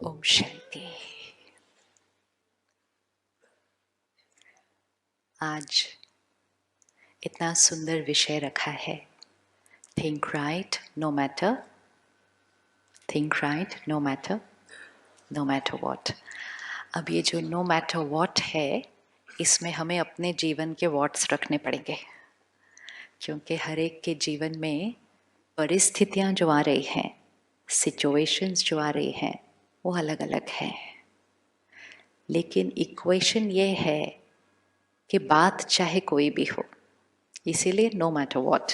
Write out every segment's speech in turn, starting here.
ओम शांति। आज इतना सुंदर विषय रखा है, think right no matter, think right no matter, no matter what. अब ये जो नो मैटर वॉट है, इसमें हमें अपने जीवन के वॉट्स रखने पड़ेंगे, क्योंकि हर एक के जीवन में परिस्थितियां जो आ रही हैं, सिचुएशंस जो आ रही हैं, वो अलग अलग हैं। लेकिन इक्वेशन ये है कि बात चाहे कोई भी हो, इसीलिए नो मैटर वॉट।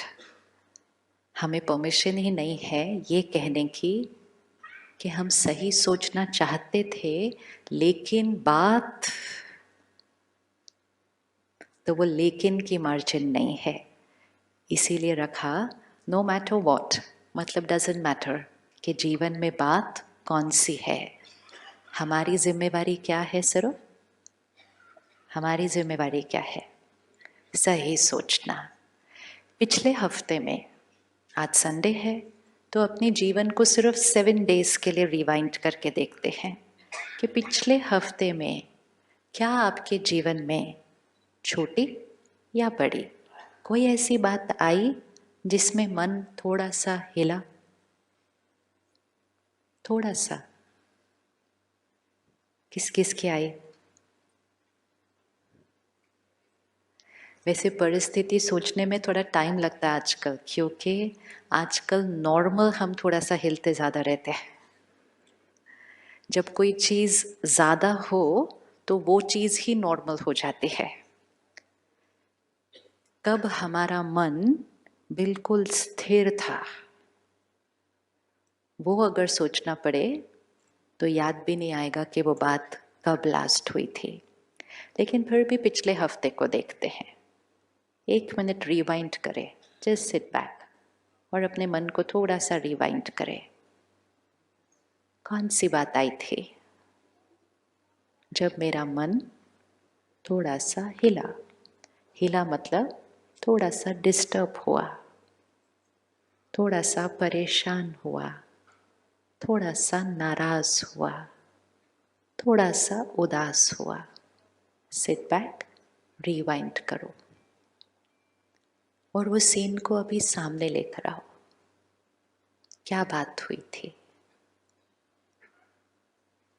हमें परमिशन ही नहीं है ये कहने की कि हम सही सोचना चाहते थे, लेकिन बात तो वो लेकिन की मार्जिन नहीं है। इसीलिए रखा नो मैटर वॉट, मतलब डजेंट मैटर कि जीवन में बात कौन सी है। हमारी जिम्मेवारी क्या है? सिर्फ हमारी जिम्मेवारी क्या है? सही सोचना। पिछले हफ्ते में, आज संडे है, तो अपने जीवन को सिर्फ 7 डेज के लिए रिवाइंड करके देखते हैं कि पिछले हफ्ते में क्या आपके जीवन में छोटी या बड़ी कोई ऐसी बात आई जिसमें मन थोड़ा सा हिला? थोड़ा सा। किस किस की आई? वैसे परिस्थिति सोचने में थोड़ा टाइम लगता है आजकल, क्योंकि आजकल नॉर्मल हम थोड़ा सा हिलते ज़्यादा रहते हैं। जब कोई चीज़ ज़्यादा हो तो वो चीज़ ही नॉर्मल हो जाती है। कब हमारा मन बिल्कुल स्थिर था, वो अगर सोचना पड़े तो याद भी नहीं आएगा कि वो बात कब लास्ट हुई थी। लेकिन फिर भी पिछले हफ्ते को देखते हैं, 1 मिनट रिवाइंड करें, जस्ट सिट बैक और अपने मन को थोड़ा सा रिवाइंड करें। कौन सी बात आई थी जब मेरा मन थोड़ा सा हिला? हिला मतलब थोड़ा सा डिस्टर्ब हुआ, थोड़ा सा परेशान हुआ, थोड़ा सा नाराज हुआ, थोड़ा सा उदास हुआ। सिट बैक, रिवाइंड करो और वो सीन को अभी सामने लेकर आओ। क्या बात हुई थी?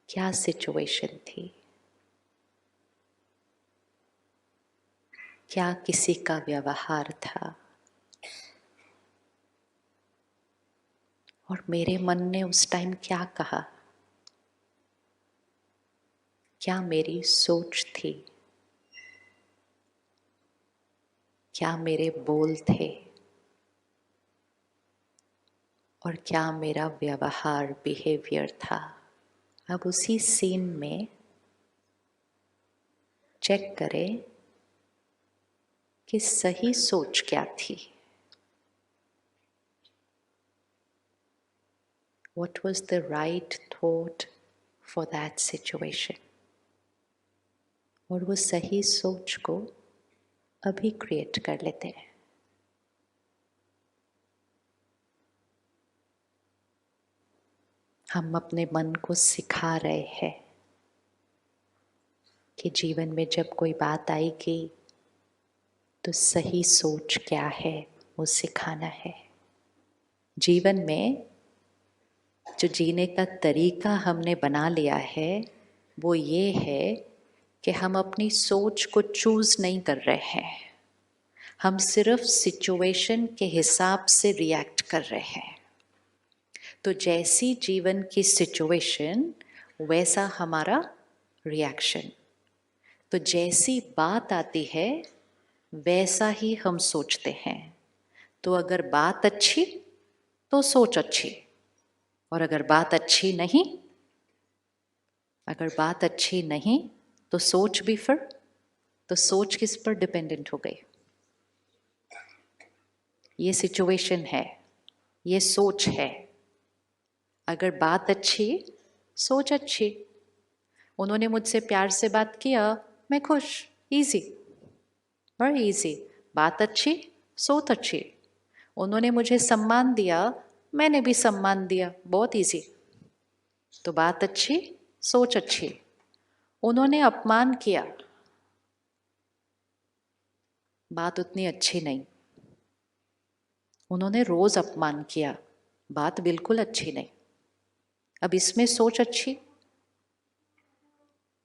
क्या सिचुएशन थी? क्या किसी का व्यवहार था? और मेरे मन ने उस टाइम क्या कहा? क्या मेरी सोच थी? क्या मेरे बोल थे? और क्या मेरा व्यवहार, बिहेवियर था? अब उसी सीन में चेक करें कि सही सोच क्या थी। What was the right thought for that situation? और वो सही सोच को अभी क्रिएट कर लेते हैं। हम अपने मन को सिखा रहे हैं कि जीवन में जब कोई बात आएगी तो सही सोच क्या है, वो सिखाना है। जीवन में जो जीने का तरीका हमने बना लिया है वो ये है कि हम अपनी सोच को चूज नहीं कर रहे हैं, हम सिर्फ सिचुएशन के हिसाब से रिएक्ट कर रहे हैं। तो जैसी जीवन की सिचुएशन वैसा हमारा रिएक्शन। तो जैसी बात आती है वैसा ही हम सोचते हैं। तो अगर बात अच्छी तो सोच अच्छी, और अगर बात अच्छी नहीं, अगर बात अच्छी नहीं तो सोच भी फिर, तो सोच किस पर डिपेंडेंट हो गई? ये सिचुएशन है, ये सोच है। अगर बात अच्छी, सोच अच्छी। उन्होंने मुझसे प्यार से बात किया, मैं खुश, इजी, बड़ी इजी। बात अच्छी, सोच अच्छी। उन्होंने मुझे सम्मान दिया, मैंने भी सम्मान दिया, बहुत इजी। तो बात अच्छी, सोच अच्छी। उन्होंने अपमान किया, बात उतनी अच्छी नहीं। उन्होंने रोज अपमान किया, बात बिल्कुल अच्छी नहीं। अब इसमें सोच अच्छी,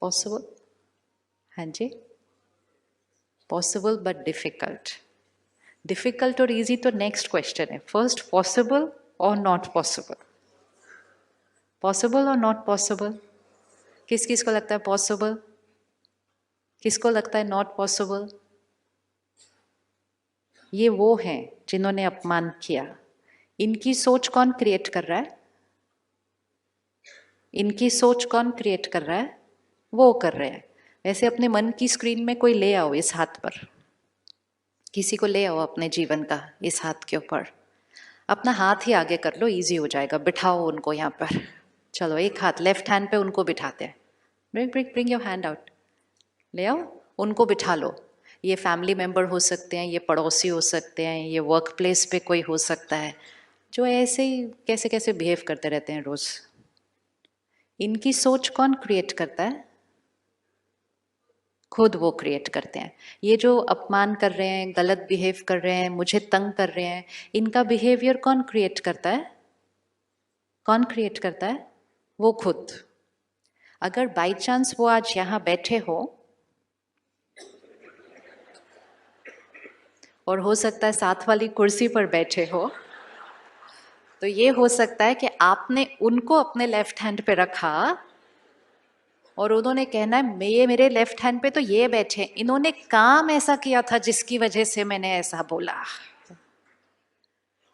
पॉसिबल? हाँ जी, पॉसिबल बट डिफिकल्ट। डिफिकल्ट और इजी तो नेक्स्ट क्वेश्चन है। फर्स्ट, पॉसिबल और नॉट पॉसिबल? पॉसिबल और नॉट पॉसिबल? किस किस को लगता है पॉसिबल, किसको लगता है नॉट पॉसिबल? ये वो हैं जिन्होंने अपमान किया। इनकी सोच कौन क्रिएट कर रहा है? इनकी सोच कौन क्रिएट कर रहा है? वो कर रहे हैं। वैसे अपने मन की स्क्रीन में कोई ले आओ इस हाथ पर, किसी को ले आओ अपने जीवन का इस हाथ के ऊपर। अपना हाथ ही आगे कर लो, इजी हो जाएगा। बिठाओ उनको यहाँ पर। चलो एक हाथ लेफ्ट हैंड पे उनको बिठाते हैं। Bring bring bring your hand out. ले आओ, उनको बिठा लो। ये फैमिली मेंबर हो सकते हैं, ये पड़ोसी हो सकते हैं, ये वर्क प्लेस पे कोई हो सकता है, जो ऐसे ही कैसे कैसे बिहेव करते रहते हैं रोज। इनकी सोच कौन क्रिएट करता है? खुद वो क्रिएट करते हैं। ये जो अपमान कर रहे हैं, गलत बिहेव कर रहे हैं, मुझे तंग कर रहे हैं, इनका बिहेवियर कौन क्रिएट करता है? कौन क्रिएट करता है? वो खुद। अगर बाई चांस वो आज यहाँ बैठे हो, और हो सकता है साथ वाली कुर्सी पर बैठे हो, तो ये हो सकता है कि आपने उनको अपने लेफ्ट हैंड पे रखा और उन्होंने कहना है मैं मेरे लेफ्ट हैंड पे तो ये बैठे, इन्होंने काम ऐसा किया था जिसकी वजह से मैंने ऐसा बोला।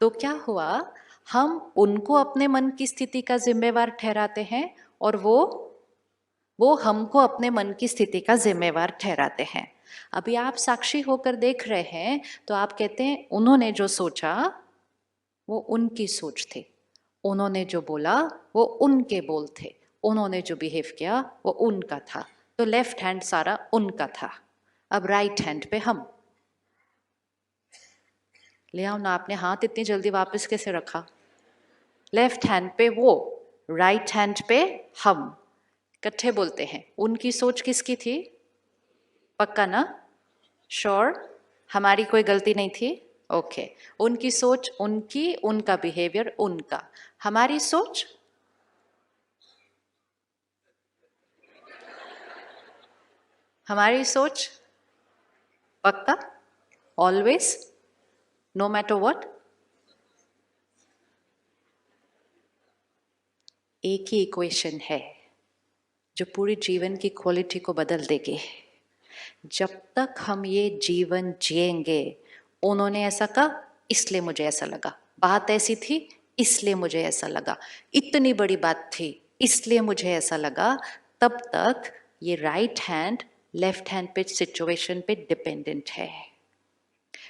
तो क्या हुआ, हम उनको अपने मन की स्थिति का जिम्मेवार ठहराते हैं और वो हमको अपने मन की स्थिति का जिम्मेवार ठहराते हैं। अभी आप साक्षी होकर देख रहे हैं तो आप कहते हैं उन्होंने जो सोचा वो उनकी सोच थी, उन्होंने जो बोला वो उनके बोल थे, उन्होंने जो बिहेव किया वो उनका था। तो लेफ्ट हैंड सारा उनका था। अब राइट हैंड पे हम। ले आओ ना, आपने हाथ इतनी जल्दी वापस कैसे रखा? लेफ्ट हैंड पे वो, राइट हैंड पे हम। इकट्ठे बोलते हैं। उनकी सोच किसकी थी? पक्का ना? श्योर? हमारी कोई गलती नहीं थी? ओके। उनकी सोच उनकी, उनका बिहेवियर उनका। हमारी सोच हमारी सोच पक्का, ऑलवेज, नो मैटर व्हाट। एक ही इक्वेशन है जो पूरी जीवन की क्वालिटी को बदल देगी। जब तक हम ये जीवन जिएंगे, उन्होंने ऐसा कहा इसलिए मुझे ऐसा लगा, बात ऐसी थी इसलिए मुझे ऐसा लगा, इतनी बड़ी बात थी इसलिए मुझे ऐसा लगा, तब तक ये राइट हैंड लेफ्ट हैंड पे सिचुएशन पे डिपेंडेंट है।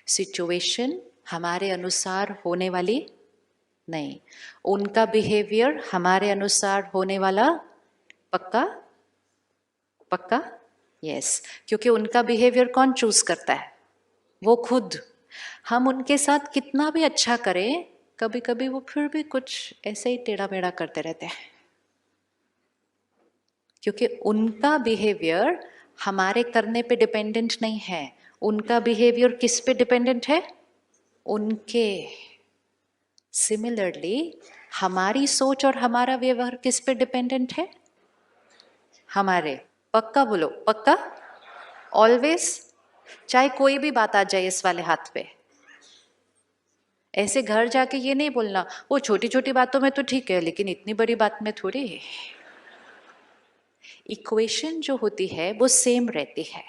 सिचुएशन हमारे अनुसार होने वाली नहीं, उनका बिहेवियर हमारे अनुसार होने वाला पक्का? पक्का? यस। क्योंकि उनका बिहेवियर कौन चूज करता है? वो खुद। हम उनके साथ कितना भी अच्छा करें, कभी कभी वो फिर भी कुछ ऐसे ही टेढ़ा मेढ़ा करते रहते हैं, क्योंकि उनका बिहेवियर हमारे करने पे डिपेंडेंट नहीं है। उनका बिहेवियर किस पे डिपेंडेंट है? उनके। सिमिलरली हमारी सोच और हमारा व्यवहार किस पे डिपेंडेंट है? हमारे। पक्का बोलो, पक्का, ऑलवेज। चाहे कोई भी बात आ जाए इस वाले हाथ पे, ऐसे घर जाके ये नहीं बोलना वो छोटी छोटी बातों में तो ठीक है लेकिन इतनी बड़ी बात में थोड़ी है। इक्वेशन जो होती है वो सेम रहती है।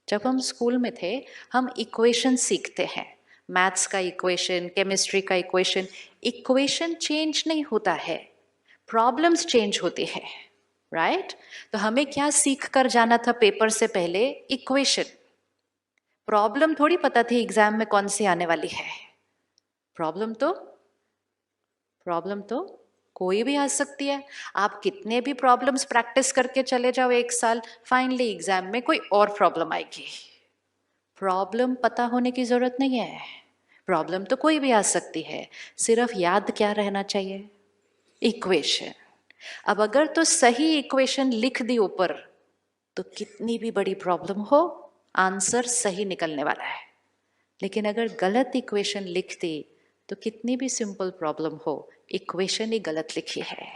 जब हम स्कूल में थे हम इक्वेशन सीखते हैं, मैथ्स का इक्वेशन, केमिस्ट्री का इक्वेशन। इक्वेशन चेंज नहीं होता है, प्रॉब्लम्स चेंज होती है, राइट? तो हमें क्या सीख कर जाना था पेपर से पहले? इक्वेशन। प्रॉब्लम थोड़ी पता थी एग्जाम में कौन सी आने वाली है। प्रॉब्लम तो कोई भी आ सकती है। आप कितने भी प्रॉब्लम्स प्रैक्टिस करके चले जाओ एक साल, फाइनली एग्जाम में कोई और प्रॉब्लम आएगी। प्रॉब्लम पता होने की जरूरत नहीं है, प्रॉब्लम तो कोई भी आ सकती है, सिर्फ याद क्या रहना चाहिए? इक्वेशन। अब अगर तो सही इक्वेशन लिख दी ऊपर तो कितनी भी बड़ी प्रॉब्लम हो आंसर सही निकलने वाला है, लेकिन अगर गलत इक्वेशन लिख दी तो कितनी भी सिंपल प्रॉब्लम हो इक्वेशन ही गलत लिखी है।